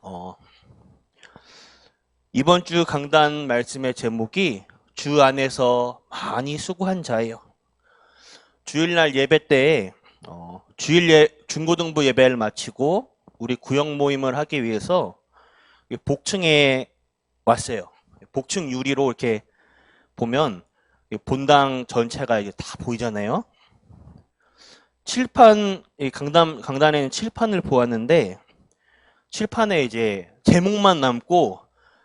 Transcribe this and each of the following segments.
어, 이번 주 강단 말씀의 제목이 주 안에서 많이 수고한 자예요. 주일날 예배 때에 중고등부 예배를 마치고 우리 구역 모임을 하기 위해서 복층에 왔어요. 복층 유리로 이렇게 보면 본당 전체가 이제 다 보이잖아요. 강단에는 칠판을 보았는데 칠판에 이제 제목만 남고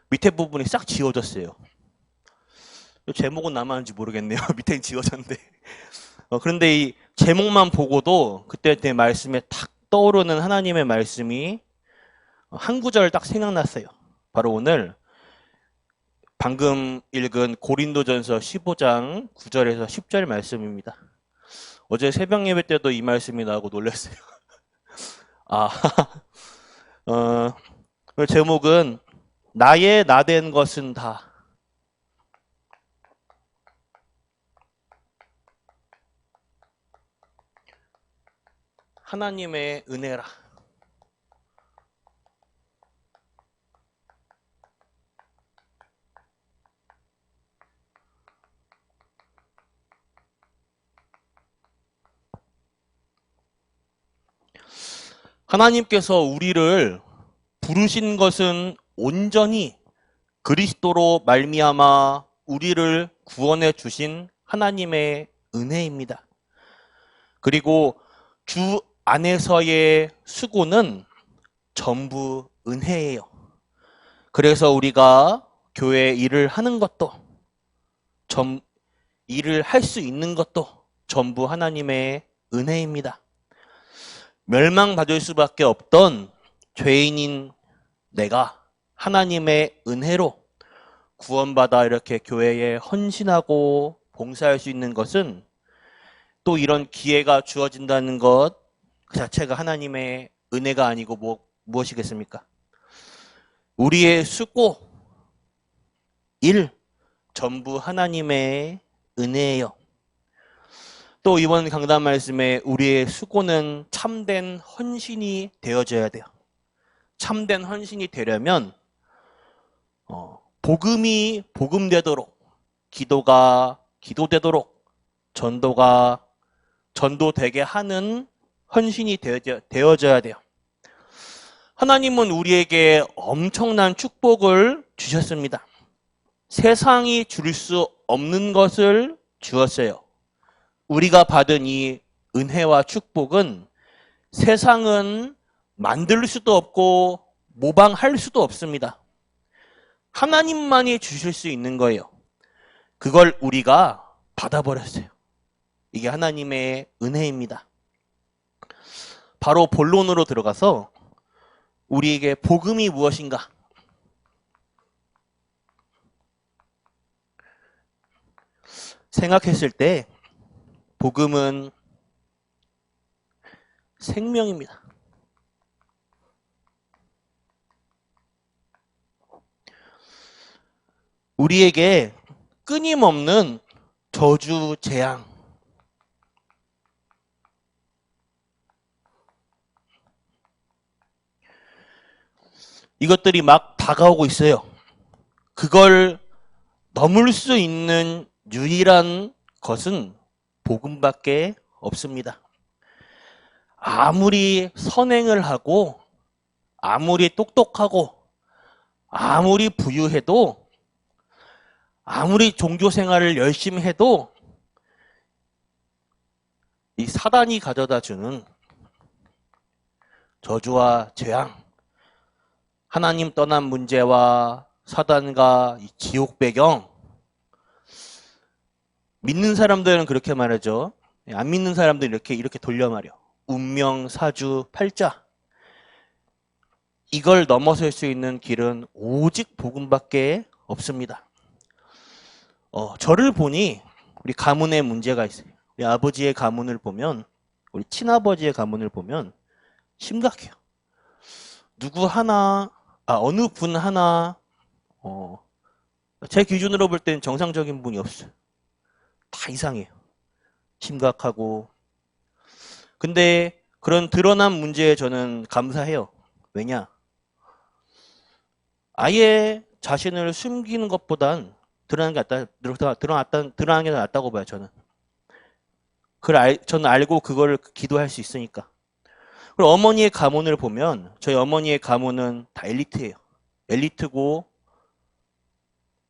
밑에 부분이 싹 지워졌어요. 제목은 남았는지 모르겠네요. 밑에는 지워졌는데. 그런데 이 제목만 보고도 그때 말씀에 탁 떠오르는 하나님의 말씀이 한 구절 딱 생각났어요. 바로 오늘 방금 읽은 고린도전서 15장 9절에서 10절 말씀입니다. 어제 새벽 예배 때도 이 말씀이 나오고 놀랐어요. 아, 제목은 나의 나된 것은 다. 하나님의 은혜라. 하나님께서 우리를 부르신 것은 온전히 그리스도로 말미암아 우리를 구원해 주신 하나님의 은혜입니다. 그리고 주 안에서의 수고는 전부 은혜예요. 그래서 우리가 교회 일을 하는 것도 일을 할 수 있는 것도 전부 하나님의 은혜입니다. 멸망받을 수밖에 없던 죄인인 내가 하나님의 은혜로 구원받아 이렇게 교회에 헌신하고 봉사할 수 있는 것은 또 이런 기회가 주어진다는 것 그 자체가 하나님의 은혜가 아니고 무엇이겠습니까? 우리의 수고, 일 전부 하나님의 은혜예요. 또 이번 강단 말씀에 우리의 수고는 참된 헌신이 되어져야 돼요. 참된 헌신이 되려면 복음이 복음되도록, 기도가 기도되도록, 전도가 전도되게 하는 헌신이 되어져야 돼요. 하나님은 우리에게 엄청난 축복을 주셨습니다. 세상이 줄 수 없는 것을 주었어요. 우리가 받은 이 은혜와 축복은 세상은 만들 수도 없고 모방할 수도 없습니다. 하나님만이 주실 수 있는 거예요. 그걸 우리가 받아버렸어요. 이게 하나님의 은혜입니다. 바로 본론으로 들어가서 우리에게 복음이 무엇인가? 생각했을 때 복음은 생명입니다. 우리에게 끊임없는 저주, 재앙, 이것들이 막 다가오고 있어요. 그걸 넘을 수 있는 유일한 것은 복음밖에 없습니다. 아무리 선행을 하고 아무리 똑똑하고 아무리 부유해도 아무리 종교 생활을 열심히 해도 이 사단이 가져다 주는 저주와 재앙, 하나님 떠난 문제와 사단과 이 지옥 배경, 믿는 사람들은 그렇게 말하죠. 안 믿는 사람들은 이렇게 돌려 말해요. 운명, 사주, 팔자. 이걸 넘어설 수 있는 길은 오직 복음밖에 없습니다. 저를 보니 우리 가문에 문제가 있어요. 우리 아버지의 가문을 보면, 우리 친아버지의 가문을 보면 심각해요. 어느 분 하나, 제 기준으로 볼 때는 정상적인 분이 없어요. 다 이상해요. 심각하고. 근데 그런 드러난 문제에 저는 감사해요. 왜냐? 아예 자신을 숨기는 것보단 드러나는 게 드러나는 게 낫다고 봐요, 저는. 저는 알고 그걸 기도할 수 있으니까. 그리고 어머니의 가문을 보면 저희 어머니의 가문은 다 엘리트예요. 엘리트고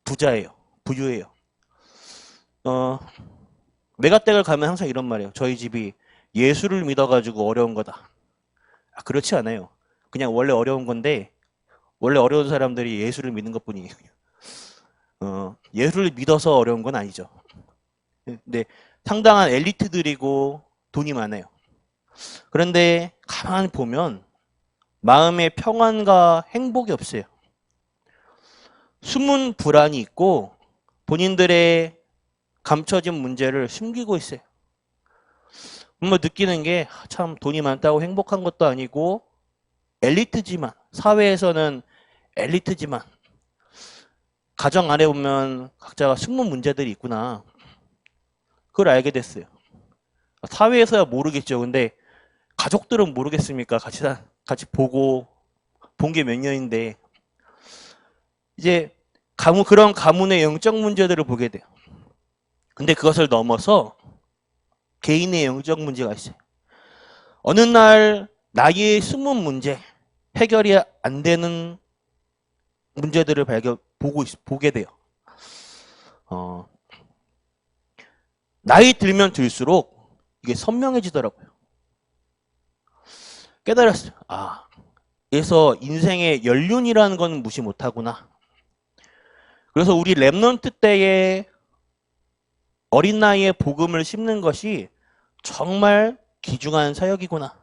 부자예요. 부유해요. 메가댁을 가면 항상 이런 말이에요. 저희 집이 예수를 믿어가지고 어려운 거다. 그렇지 않아요. 그냥 원래 어려운 건데 원래 어려운 사람들이 예수를 믿는 것뿐이에요. 예수를 믿어서 어려운 건 아니죠. 근데 상당한 엘리트들이고 돈이 많아요. 그런데 가만히 보면 마음의 평안과 행복이 없어요. 숨은 불안이 있고 본인들의 감춰진 문제를 숨기고 있어요. 뭐 느끼는 게 참 돈이 많다고 행복한 것도 아니고 엘리트지만 사회에서는 엘리트지만 가정 안에 보면 각자가 숨은 문제들이 있구나. 그걸 알게 됐어요. 사회에서야 모르겠죠. 근데 가족들은 모르겠습니까? 같이 보고 본 게 몇 년인데 이제 그런 가문의 영적 문제들을 보게 돼요. 근데 그것을 넘어서 개인의 영적 문제가 있어요. 어느 날 나의 숨은 문제, 해결이 안 되는 문제들을 보게 돼요. 나이 들면 들수록 이게 선명해지더라고요. 깨달았어요. 그래서 인생의 연륜이라는 건 무시 못하구나. 그래서 우리 랩넌트 때에 어린 나이에 복음을 심는 것이 정말 귀중한 사역이구나.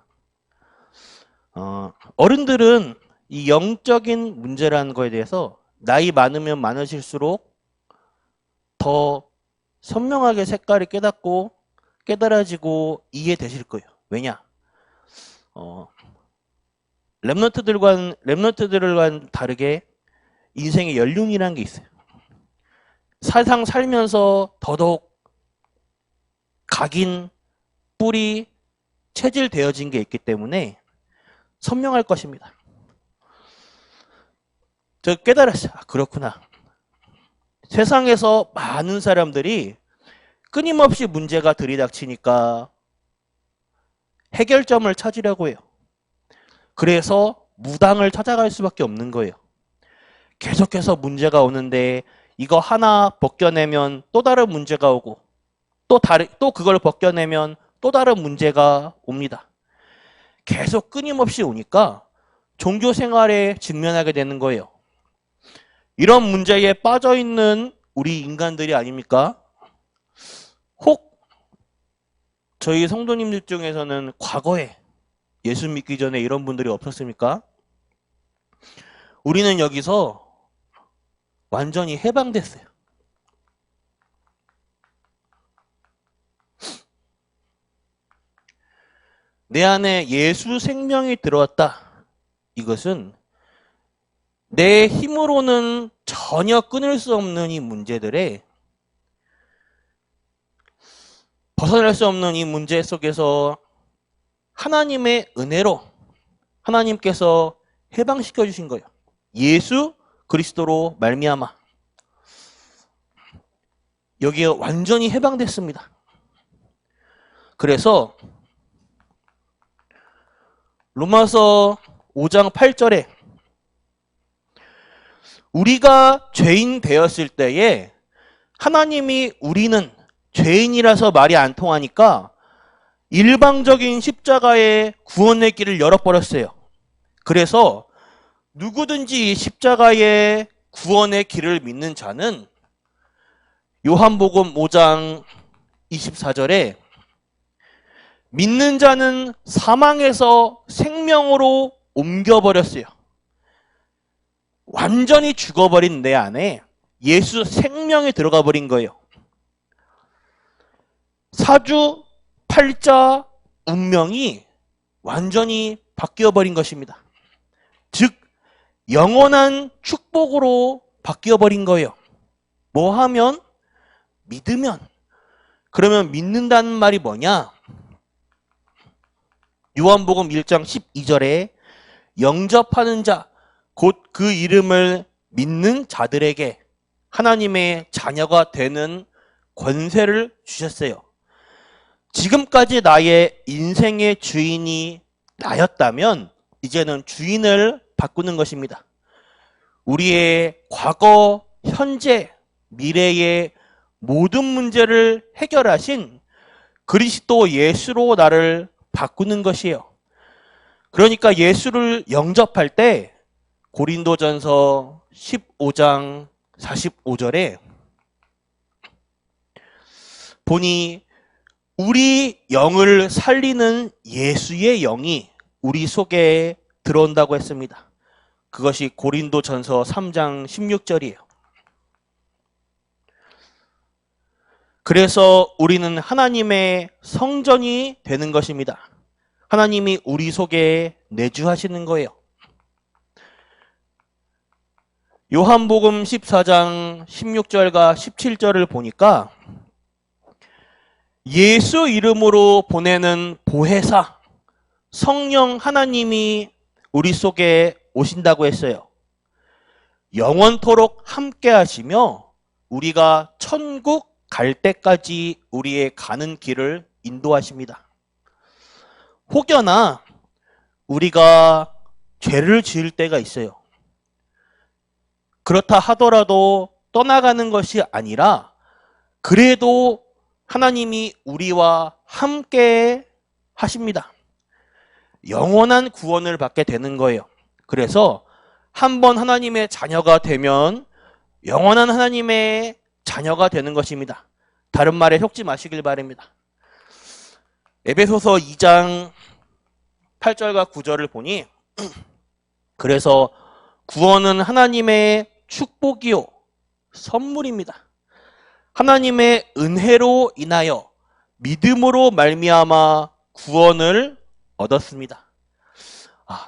어른들은 이 영적인 문제라는 거에 대해서 나이 많으면 많으실수록 더 선명하게 색깔이 깨달아지고 이해되실 거예요. 왜냐? 랩넌트들과는 다르게 인생의 연륜이라는 게 있어요. 사상 살면서 더더욱 각인, 뿌리, 체질되어진 게 있기 때문에 선명할 것입니다. 저 깨달았어요. 그렇구나. 세상에서 많은 사람들이 끊임없이 문제가 들이닥치니까 해결점을 찾으려고 해요. 그래서 무당을 찾아갈 수밖에 없는 거예요. 계속해서 문제가 오는데 이거 하나 벗겨내면 또 다른 문제가 오고 또 그걸 벗겨내면 또 다른 문제가 옵니다. 계속 끊임없이 오니까 종교 생활에 직면하게 되는 거예요. 이런 문제에 빠져 있는 우리 인간들이 아닙니까? 혹 저희 성도님들 중에서는 과거에 예수 믿기 전에 이런 분들이 없었습니까? 우리는 여기서 완전히 해방됐어요. 내 안에 예수 생명이 들어왔다. 이것은 내 힘으로는 전혀 끊을 수 없는 이 문제들에 벗어날 수 없는 이 문제 속에서 하나님의 은혜로 하나님께서 해방시켜 주신 거예요. 예수 그리스도로 말미암아 여기에 완전히 해방됐습니다. 그래서 로마서 5장 8절에 우리가 죄인 되었을 때에 하나님이 우리는 죄인이라서 말이 안 통하니까 일방적인 십자가의 구원의 길을 열어버렸어요. 그래서 누구든지 십자가의 구원의 길을 믿는 자는 요한복음 5장 24절에 믿는 자는 사망에서 생명으로 옮겨버렸어요. 완전히 죽어버린 내 안에 예수 생명이 들어가 버린 거예요. 사주, 팔자, 운명이 완전히 바뀌어버린 것입니다. 즉 영원한 축복으로 바뀌어버린 거예요. 뭐 하면? 믿으면. 그러면 믿는다는 말이 뭐냐? 요한복음 1장 12절에 영접하는 자, 곧 그 이름을 믿는 자들에게 하나님의 자녀가 되는 권세를 주셨어요. 지금까지 나의 인생의 주인이 나였다면 이제는 주인을 바꾸는 것입니다. 우리의 과거, 현재, 미래의 모든 문제를 해결하신 그리스도 예수로 나를 바꾸는 것이에요. 그러니까 예수를 영접할 때 고린도전서 15장 45절에 보니 우리 영을 살리는 예수의 영이 우리 속에 들어온다고 했습니다. 그것이 고린도전서 3장 16절이에요. 그래서 우리는 하나님의 성전이 되는 것입니다. 하나님이 우리 속에 내주하시는 거예요. 요한복음 14장 16절과 17절을 보니까 예수 이름으로 보내는 보혜사, 성령 하나님이 우리 속에 오신다고 했어요. 영원토록 함께 하시며 우리가 천국 갈 때까지 우리의 가는 길을 인도하십니다. 혹여나 우리가 죄를 지을 때가 있어요. 그렇다 하더라도 떠나가는 것이 아니라 그래도 하나님이 우리와 함께 하십니다. 영원한 구원을 받게 되는 거예요. 그래서 한번 하나님의 자녀가 되면 영원한 하나님의 자녀가 되는 것입니다. 다른 말에 속지 마시길 바랍니다. 에베소서 2장 8절과 9절을 보니 그래서 구원은 하나님의 축복이요 선물입니다. 하나님의 은혜로 인하여 믿음으로 말미암아 구원을 얻었습니다.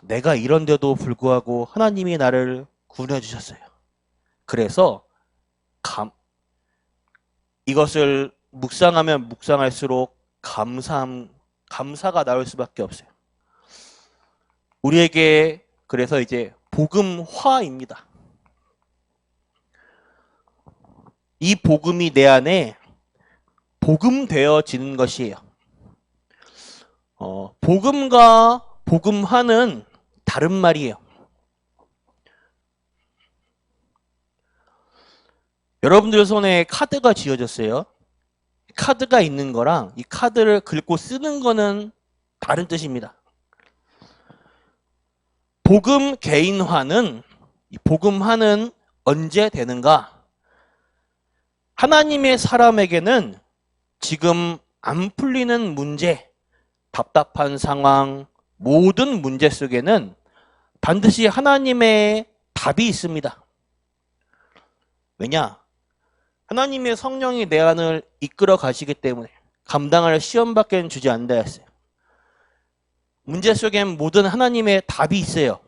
내가 이런데도 불구하고 하나님이 나를 구원해 주셨어요. 그래서 이것을 묵상하면 묵상할수록 감사가 나올 수밖에 없어요. 우리에게 그래서 이제 복음화입니다. 이 복음이 내 안에 복음되어지는 것이에요. 복음과 복음화는 다른 말이에요. 여러분들 손에 카드가 쥐어졌어요. 카드가 있는 거랑 이 카드를 긁고 쓰는 거는 다른 뜻입니다. 복음 개인화는, 복음화는 언제 되는가? 하나님의 사람에게는 지금 안 풀리는 문제, 답답한 상황, 모든 문제 속에는 반드시 하나님의 답이 있습니다. 왜냐? 하나님의 성령이 내 안을 이끌어 가시기 때문에 감당할 시험밖에 주지 않는다 했어요. 문제 속엔 모든 하나님의 답이 있어요.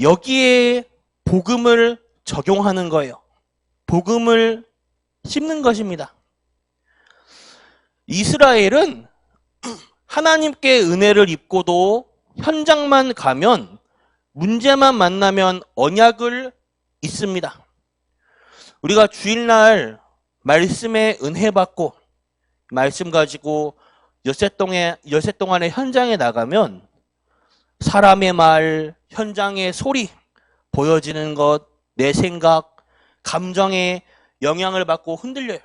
여기에 복음을 적용하는 거예요. 복음을 심는 것입니다. 이스라엘은 하나님께 은혜를 입고도 현장만 가면 문제만 만나면 언약을 잊습니다. 우리가 주일날 말씀에 은혜 받고 말씀 가지고 엿새 동안의 현장에 나가면 사람의 말, 현장의 소리, 보여지는 것, 내 생각, 감정에 영향을 받고 흔들려요.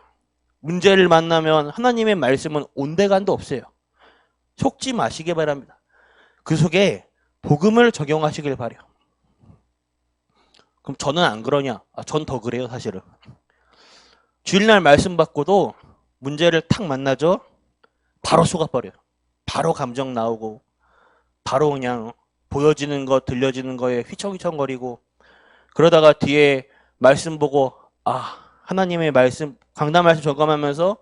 문제를 만나면 하나님의 말씀은 온데간도 없어요. 속지 마시기 바랍니다. 그 속에 복음을 적용하시길 바라요. 그럼 저는 안 그러냐? 전 더 그래요, 사실은. 주일날 말씀 받고도 문제를 탁 만나죠? 바로 속아버려요. 바로 감정 나오고, 바로 그냥 보여지는 것, 들려지는 거에 휘청휘청거리고, 그러다가 뒤에 말씀 보고, 하나님의 말씀, 강단 말씀 점검하면서,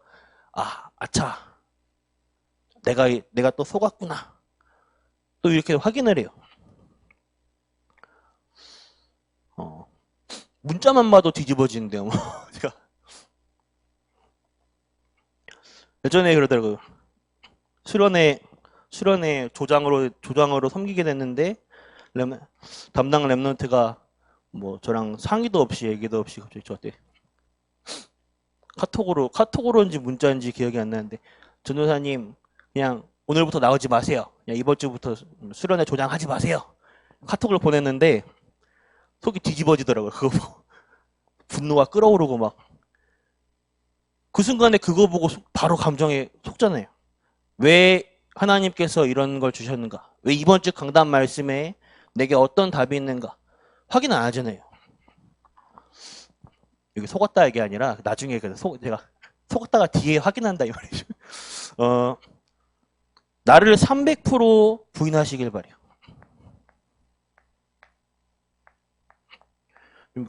아차. 내가 또 속았구나. 또 이렇게 확인을 해요. 문자만 봐도 뒤집어지는데요. 제가 예전에 그러더라고요. 수련회 조장으로 섬기게 됐는데 담당 랩런트가 뭐 저랑 상의도 없이 얘기도 없이 갑자기 저한테 카톡으로인지 문자인지 기억이 안 나는데 전도사님 그냥 오늘부터 나오지 마세요. 그냥 이번 주부터 수련회 조장하지 마세요. 카톡을 보냈는데 속이 뒤집어지더라고요. 그거 보고 분노가 끓어오르고 막 그 순간에 그거 보고 바로 감정에 속잖아요. 왜 하나님께서 이런 걸 주셨는가? 왜 이번 주 강단 말씀에 내게 어떤 답이 있는가? 확인 안 하잖아요. 여기 속았다 이게 아니라 나중에 제가 속았다가 뒤에 확인한다 이 말이죠. 나를 300% 부인하시길 바래요.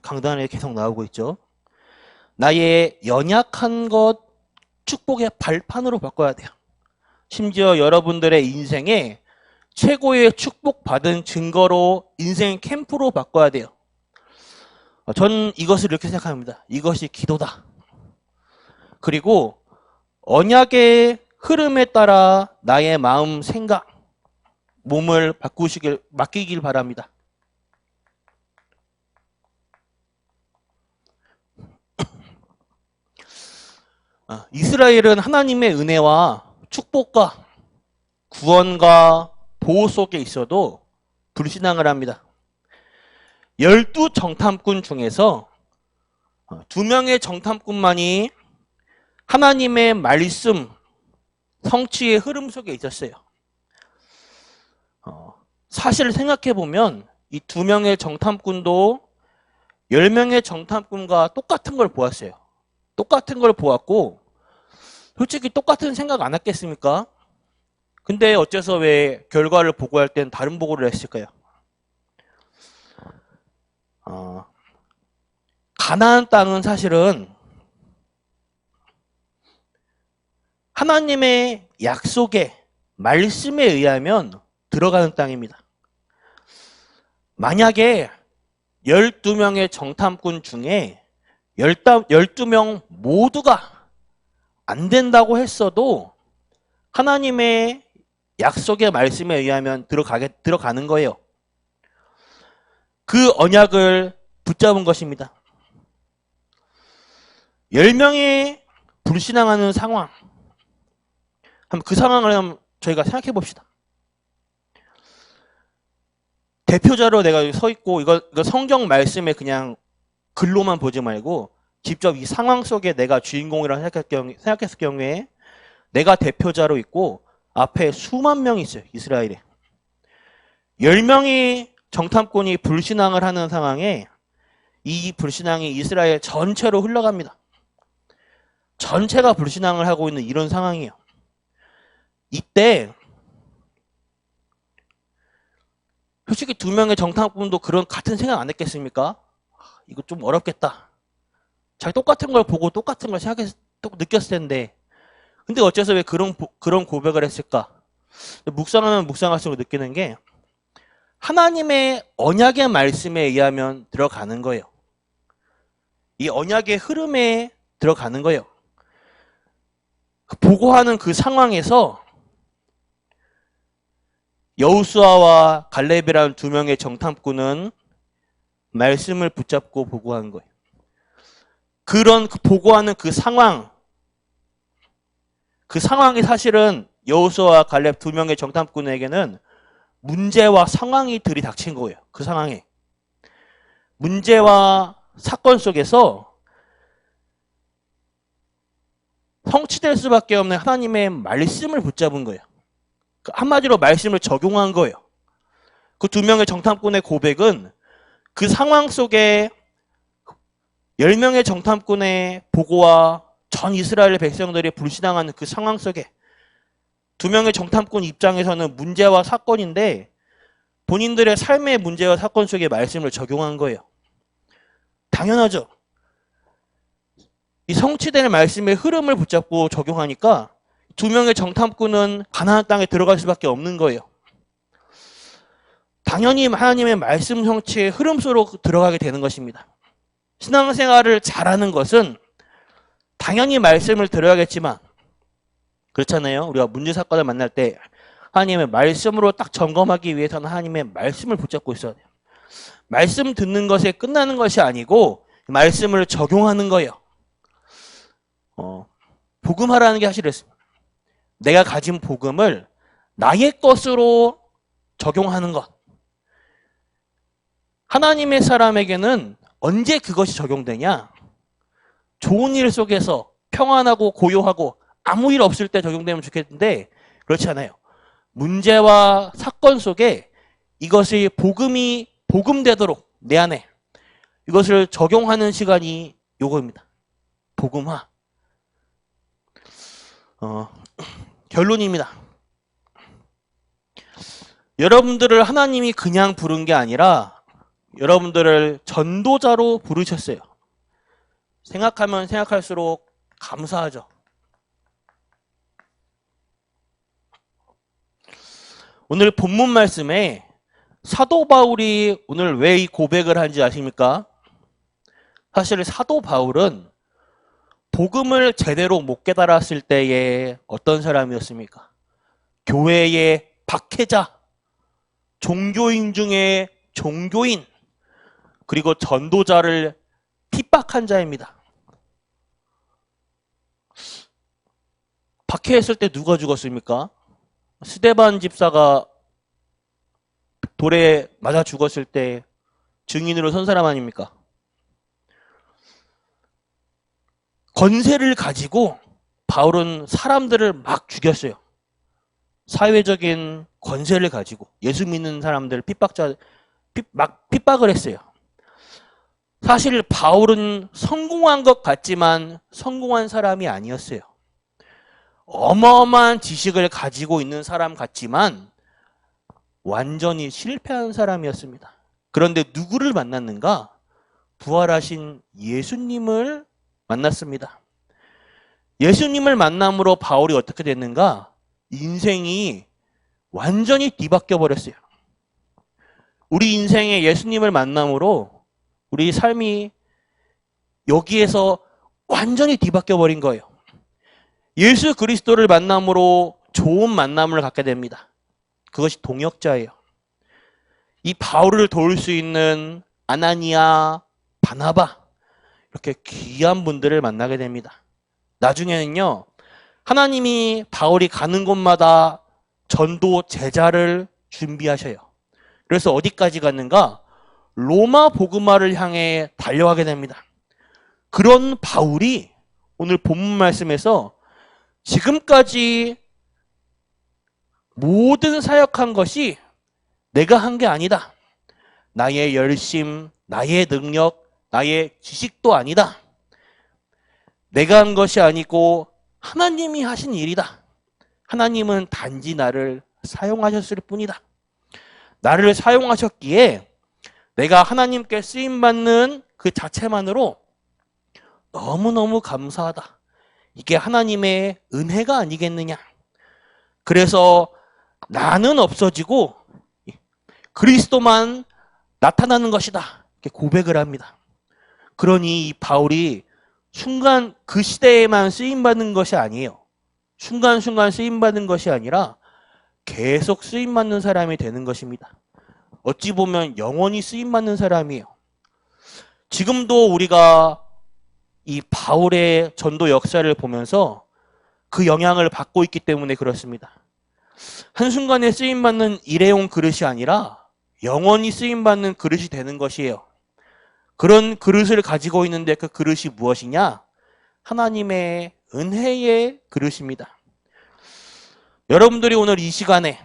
강단에 계속 나오고 있죠. 나의 연약한 것 축복의 발판으로 바꿔야 돼요. 심지어 여러분들의 인생에 최고의 축복받은 증거로 인생 캠프로 바꿔야 돼요. 전 이것을 이렇게 생각합니다. 이것이 기도다. 그리고 언약의 흐름에 따라 나의 마음, 생각, 몸을 맡기길 바랍니다. 이스라엘은 하나님의 은혜와 축복과 구원과 보호 속에 있어도 불신앙을 합니다. 12정탐꾼 중에서 2명의 정탐꾼만이 하나님의 말씀, 성취의 흐름 속에 있었어요. 사실 생각해보면 이 2명의 정탐꾼도 10명의 정탐꾼과 똑같은 걸 보았어요. 똑같은 걸 보았고 솔직히 똑같은 생각 안 했겠습니까? 근데 어째서 왜 결과를 보고할 땐 다른 보고를 했을까요? 가나안 땅은 사실은 하나님의 약속의 말씀에 의하면 들어가는 땅입니다. 만약에 12명의 정탐꾼 중에 12명 모두가 안 된다고 했어도 하나님의 약속의 말씀에 의하면 들어가는 거예요. 그 언약을 붙잡은 것입니다. 10명이 불신앙하는 상황. 그 상황을 한번 저희가 생각해 봅시다. 대표자로 내가 서 있고 이거 성경 말씀에 그냥 글로만 보지 말고 직접 이 상황 속에 내가 주인공이라고 생각했을 경우에 내가 대표자로 있고 앞에 수만 명이 있어요. 이스라엘에. 10명이 정탐꾼이 불신앙을 하는 상황에 이 불신앙이 이스라엘 전체로 흘러갑니다. 전체가 불신앙을 하고 있는 이런 상황이에요. 이때 솔직히 2명의 정탐꾼도 그런 같은 생각 안 했겠습니까? 이거 좀 어렵겠다. 자기 똑같은 걸 보고 똑같은 걸 느꼈을 텐데 근데 어째서 왜 그런 고백을 했을까? 묵상하면 묵상할수록 느끼는 게 하나님의 언약의 말씀에 의하면 들어가는 거예요. 이 언약의 흐름에 들어가는 거예요. 보고하는 그 상황에서 여호수아와 갈렙이라는 2명의 정탐꾼은 말씀을 붙잡고 보고한 거예요. 그런 보고하는 그 상황이 사실은 여호수아와 갈렙 2명의 정탐꾼에게는 문제와 상황이 들이닥친 거예요. 그 상황에. 문제와 사건 속에서 성취될 수밖에 없는 하나님의 말씀을 붙잡은 거예요. 한마디로 말씀을 적용한 거예요. 그 2명의 정탐꾼의 고백은 그 상황 속에 10명의 정탐꾼의 보고와 전 이스라엘 백성들이 불신앙하는 그 상황 속에 2명의 정탐꾼 입장에서는 문제와 사건인데 본인들의 삶의 문제와 사건 속에 말씀을 적용한 거예요. 당연하죠. 이 성취될 말씀의 흐름을 붙잡고 적용하니까 2명의 정탐꾼은 가나안 땅에 들어갈 수밖에 없는 거예요. 당연히 하나님의 말씀 성취의 흐름 속으로 들어가게 되는 것입니다. 신앙생활을 잘하는 것은 당연히 말씀을 들어야겠지만 그렇잖아요. 우리가 문제 사건을 만날 때 하나님의 말씀으로 딱 점검하기 위해서는 하나님의 말씀을 붙잡고 있어야 돼요. 말씀 듣는 것에 끝나는 것이 아니고 말씀을 적용하는 거예요. 복음하라는 게 사실 그랬습니다. 내가 가진 복음을 나의 것으로 적용하는 것. 하나님의 사람에게는 언제 그것이 적용되냐? 좋은 일 속에서 평안하고 고요하고 아무 일 없을 때 적용되면 좋겠는데 그렇지 않아요. 문제와 사건 속에 이것이 복음되도록 내 안에 이것을 적용하는 시간이 요거입니다. 복음화. 결론입니다. 여러분들을 하나님이 그냥 부른 게 아니라 여러분들을 전도자로 부르셨어요. 생각하면 생각할수록 감사하죠. 오늘 본문 말씀에 사도 바울이 오늘 왜 이 고백을 한지 아십니까? 사실 사도 바울은 복음을 제대로 못 깨달았을 때에 어떤 사람이었습니까? 교회의 박해자, 종교인 중에 종교인, 그리고 전도자를 핍박한 자입니다. 박해했을 때 누가 죽었습니까? 스데반 집사가 돌에 맞아 죽었을 때 증인으로 선 사람 아닙니까? 권세를 가지고 바울은 사람들을 막 죽였어요. 사회적인 권세를 가지고 예수 믿는 사람들 막 핍박을 했어요. 사실 바울은 성공한 것 같지만 성공한 사람이 아니었어요. 어마어마한 지식을 가지고 있는 사람 같지만 완전히 실패한 사람이었습니다. 그런데 누구를 만났는가? 부활하신 예수님을 만났습니다. 예수님을 만남으로 바울이 어떻게 됐는가? 인생이 완전히 뒤바뀌어 버렸어요. 우리 인생에 예수님을 만남으로 우리 삶이 여기에서 완전히 뒤바뀌어 버린 거예요. 예수 그리스도를 만남으로 좋은 만남을 갖게 됩니다. 그것이 동역자예요. 이 바울을 도울 수 있는 아나니아, 바나바 이렇게 귀한 분들을 만나게 됩니다. 나중에는요. 하나님이 바울이 가는 곳마다 전도 제자를 준비하셔요. 그래서 어디까지 갔는가? 로마 복음화를 향해 달려가게 됩니다. 그런 바울이 오늘 본문 말씀에서 지금까지 모든 사역한 것이 내가 한 게 아니다. 나의 열심, 나의 능력, 나의 지식도 아니다. 내가 한 것이 아니고 하나님이 하신 일이다. 하나님은 단지 나를 사용하셨을 뿐이다. 나를 사용하셨기에 내가 하나님께 쓰임받는 그 자체만으로 너무너무 감사하다. 이게 하나님의 은혜가 아니겠느냐. 그래서 나는 없어지고 그리스도만 나타나는 것이다. 이렇게 고백을 합니다. 그러니 이 바울이 순간 그 시대에만 쓰임받는 것이 아니에요. 순간순간 쓰임받는 것이 아니라 계속 쓰임받는 사람이 되는 것입니다. 어찌 보면 영원히 쓰임받는 사람이에요. 지금도 우리가 이 바울의 전도 역사를 보면서 그 영향을 받고 있기 때문에 그렇습니다. 한순간에 쓰임받는 일회용 그릇이 아니라 영원히 쓰임받는 그릇이 되는 것이에요. 그런 그릇을 가지고 있는데 그 그릇이 무엇이냐? 하나님의 은혜의 그릇입니다. 여러분들이 오늘 이 시간에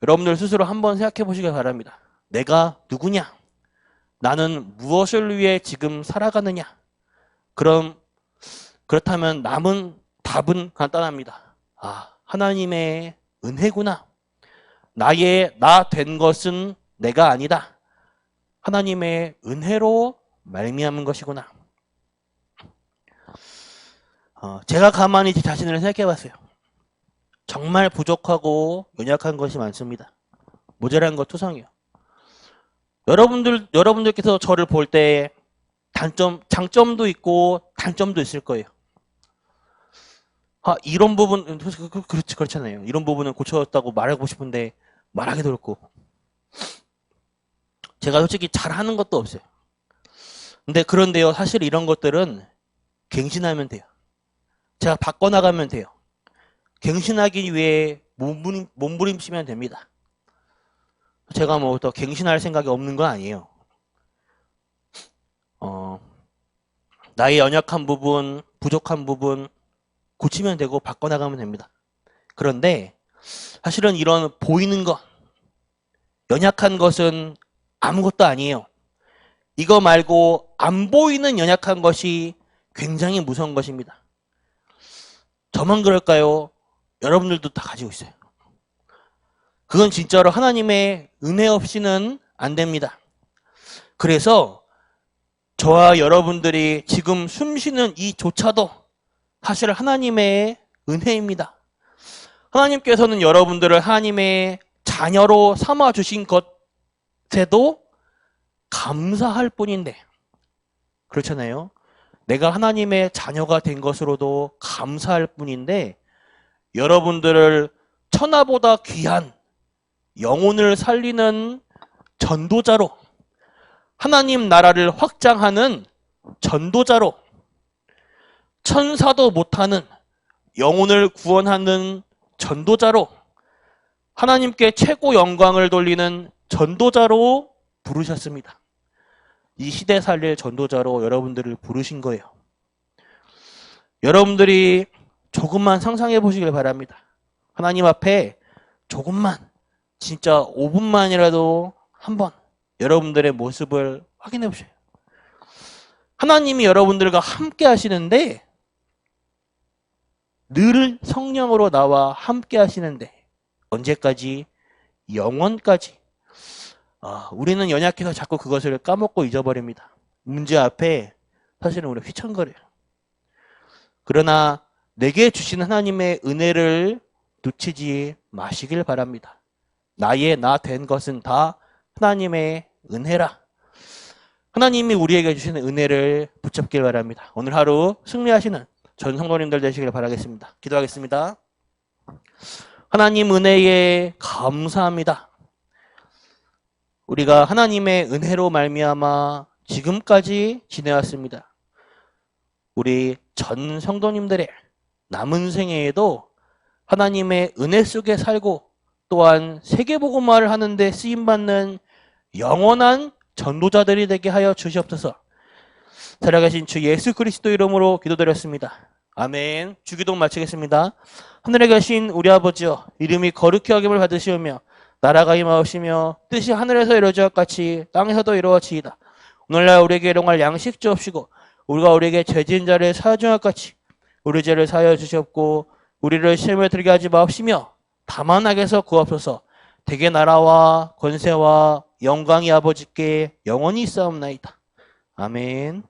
여러분들 스스로 한번 생각해 보시기 바랍니다. 내가 누구냐? 나는 무엇을 위해 지금 살아가느냐? 그렇다면 남은 답은 간단합니다. 하나님의 은혜구나. 나 된 것은 내가 아니다. 하나님의 은혜로 말미암은 것이구나. 제가 가만히 제 자신을 생각해 봤어요. 정말 부족하고 연약한 것이 많습니다. 모자란 것 투성이요. 여러분들께서 저를 볼 때 장점도 있고 단점도 있을 거예요. 이런 부분, 그렇잖아요. 이런 부분은 고쳤다고 말하고 싶은데 말하기도 어렵고. 제가 솔직히 잘하는 것도 없어요. 그런데요, 사실 이런 것들은 갱신하면 돼요. 제가 바꿔나가면 돼요. 갱신하기 위해 몸부림치면 됩니다. 제가 뭐 더 갱신할 생각이 없는 건 아니에요. 나의 연약한 부분, 부족한 부분 고치면 되고 바꿔나가면 됩니다. 그런데 사실은 이런 보이는 것, 연약한 것은 아무것도 아니에요. 이거 말고 안 보이는 연약한 것이 굉장히 무서운 것입니다. 저만 그럴까요? 여러분들도 다 가지고 있어요. 그건 진짜로 하나님의 은혜 없이는 안 됩니다. 그래서 저와 여러분들이 지금 숨쉬는 이조차도 사실 하나님의 은혜입니다. 하나님께서는 여러분들을 하나님의 자녀로 삼아주신 것에도 감사할 뿐인데, 그렇잖아요. 내가 하나님의 자녀가 된 것으로도 감사할 뿐인데, 여러분들을 천하보다 귀한 영혼을 살리는 전도자로, 하나님 나라를 확장하는 전도자로, 천사도 못하는 영혼을 구원하는 전도자로, 하나님께 최고 영광을 돌리는 전도자로 부르셨습니다. 이 시대 살릴 전도자로 여러분들을 부르신 거예요. 여러분들이 조금만 상상해 보시길 바랍니다. 하나님 앞에 조금만, 진짜 5분만이라도 한번 여러분들의 모습을 확인해 보세요. 하나님이 여러분들과 함께 하시는데, 늘 성령으로 나와 함께 하시는데, 언제까지? 영원까지. 우리는 연약해서 자꾸 그것을 까먹고 잊어버립니다. 문제 앞에 사실은 우리가 휘청거려요. 그러나 내게 주신 하나님의 은혜를 놓치지 마시길 바랍니다. 나 된 것은 다 하나님의 은혜라. 하나님이 우리에게 주시는 은혜를 붙잡길 바랍니다. 오늘 하루 승리하시는 전 성도님들 되시길 바라겠습니다. 기도하겠습니다. 하나님 은혜에 감사합니다. 우리가 하나님의 은혜로 말미암아 지금까지 지내왔습니다. 우리 전 성도님들의 남은 생애에도 하나님의 은혜 속에 살고 또한 세계복음화를 하는 데 쓰임받는 영원한 전도자들이 되게 하여 주시옵소서. 살아계신 주 예수 그리스도 이름으로 기도드렸습니다. 아멘. 주기도 마치겠습니다. 하늘에 계신 우리 아버지여, 이름이 거룩히 여김을 받으시오며 나라가 임하옵시며 뜻이 하늘에서 이루어지와 같이 땅에서도 이루어지이다. 오늘날 우리에게 일용할 양식 주옵시고 우리가 우리에게 죄진 자를 사하여 준 것 같이 우리 죄를 사하여 주시옵고 우리를 시험에 들게 하지 마옵시며 다만 악에서 구하옵소서. 대개 나라와 권세와 영광이 아버지께 영원히 있사옵나이다. 아멘.